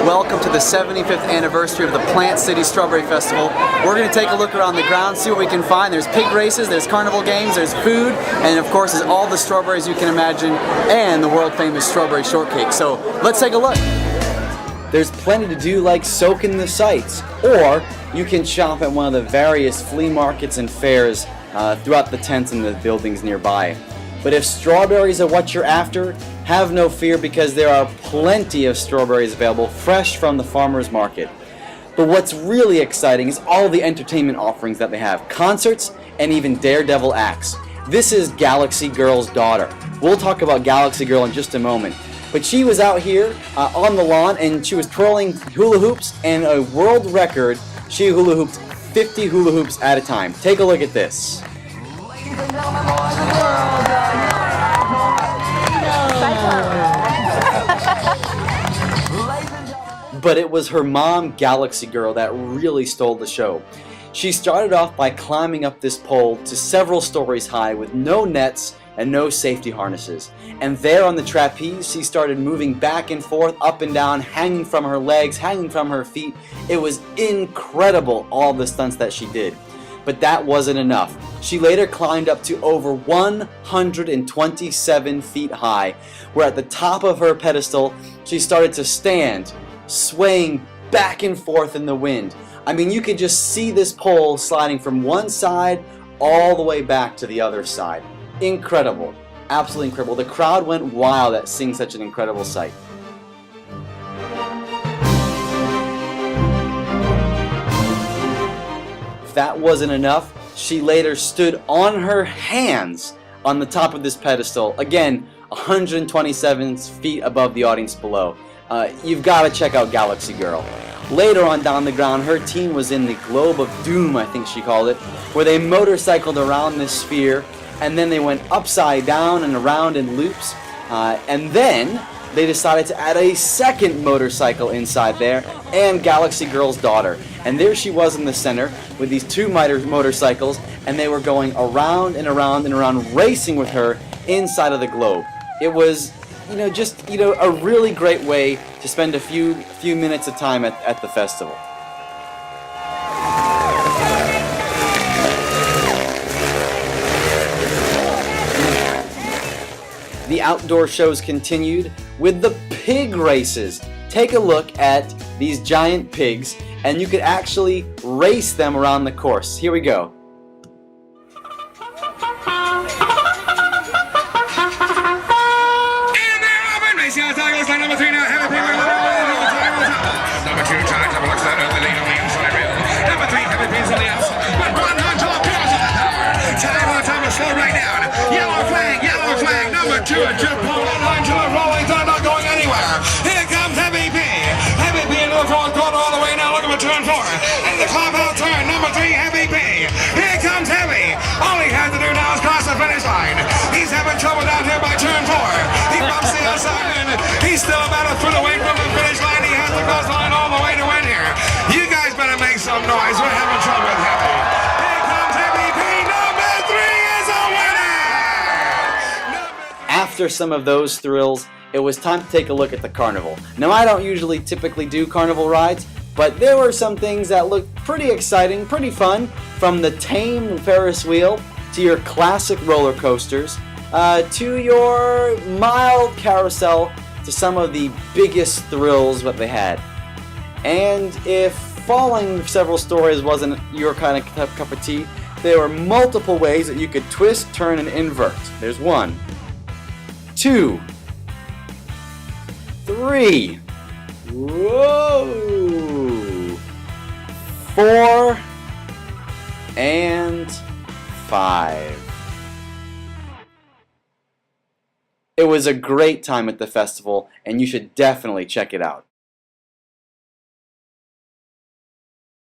welcome to the 75th anniversary of the Plant City Strawberry Festival. We're going to take a look around the ground, see what we can find. There's pig races, there's carnival games, there's food, and of course there's all the strawberries you can imagine, and the world famous strawberry shortcake. So let's take a look. There's plenty to do, like soak in the sights, or you can shop at one of the various flea markets and fairs throughout the tents and the buildings nearby. But if strawberries are what you're after, have no fear, because there are plenty of strawberries available fresh from the farmer's market. But what's really exciting is all the entertainment offerings that they have. Concerts and even daredevil acts. This is Galaxy Girl's daughter. We'll talk about Galaxy Girl in just a moment. But she was out here on the lawn, and she was twirling hula hoops, and a world record, she hula hooped 50 hula hoops at a time. Take a look at this. But it was her mom, Galaxy Girl, that really stole the show. She started off by climbing up this pole to several stories high with no nets and no safety harnesses. And there on the trapeze, she started moving back and forth, up and down, hanging from her legs, hanging from her feet. It was incredible, all the stunts that she did. But that wasn't enough. She later climbed up to over 127 feet high, where at the top of her pedestal, she started to stand, swaying back and forth in the wind. I mean, you could just see this pole sliding from one side all the way back to the other side. Incredible. Absolutely incredible. The crowd went wild at seeing such an incredible sight. If that wasn't enough, she later stood on her hands on the top of this pedestal. Again, 127 feet above the audience below. You've got to check out Galaxy Girl. Later on down the ground, her team was in the Globe of Doom, I think she called it, where they motorcycled around this sphere, and then they went upside down and around in loops, and then they decided to add a second motorcycle inside there, and Galaxy Girl's daughter. And there she was in the center with these two motorcycles, and they were going around and around and around, racing with her inside of the globe. It was, just a really great way to spend a few minutes of time at the festival. The outdoor shows continued with the pig races. Take a look at these giant pigs, and you could actually race them around the course. Here we go. Two pulling line to the rolling time, not going anywhere. Here comes Heavy P. Heavy P into the fourth quarter all the way now. Look at the turn 4. And the clubhouse turn, number 3, Heavy P. Here comes Heavy. All he has to do now is cross the finish line. He's having trouble down here by turn 4. He bumps the outside and he's still about a foot away from the finish line. He has to cross the line all the way to win here. You guys better make some noise. We're having trouble with Heavy. Here comes Heavy P. Number 3 is a winner. After some of those thrills, it was time to take a look at the carnival. Now, I don't usually typically do carnival rides, but there were some things that looked pretty exciting, pretty fun, from the tame Ferris wheel to your classic roller coasters, to your mild carousel, to some of the biggest thrills that they had. And if falling several stories wasn't your kind of cup of tea, there were multiple ways that you could twist, turn, and invert. There's 1, 2, 3, whoa, 4, and 5. It was a great time at the festival, and you should definitely check it out.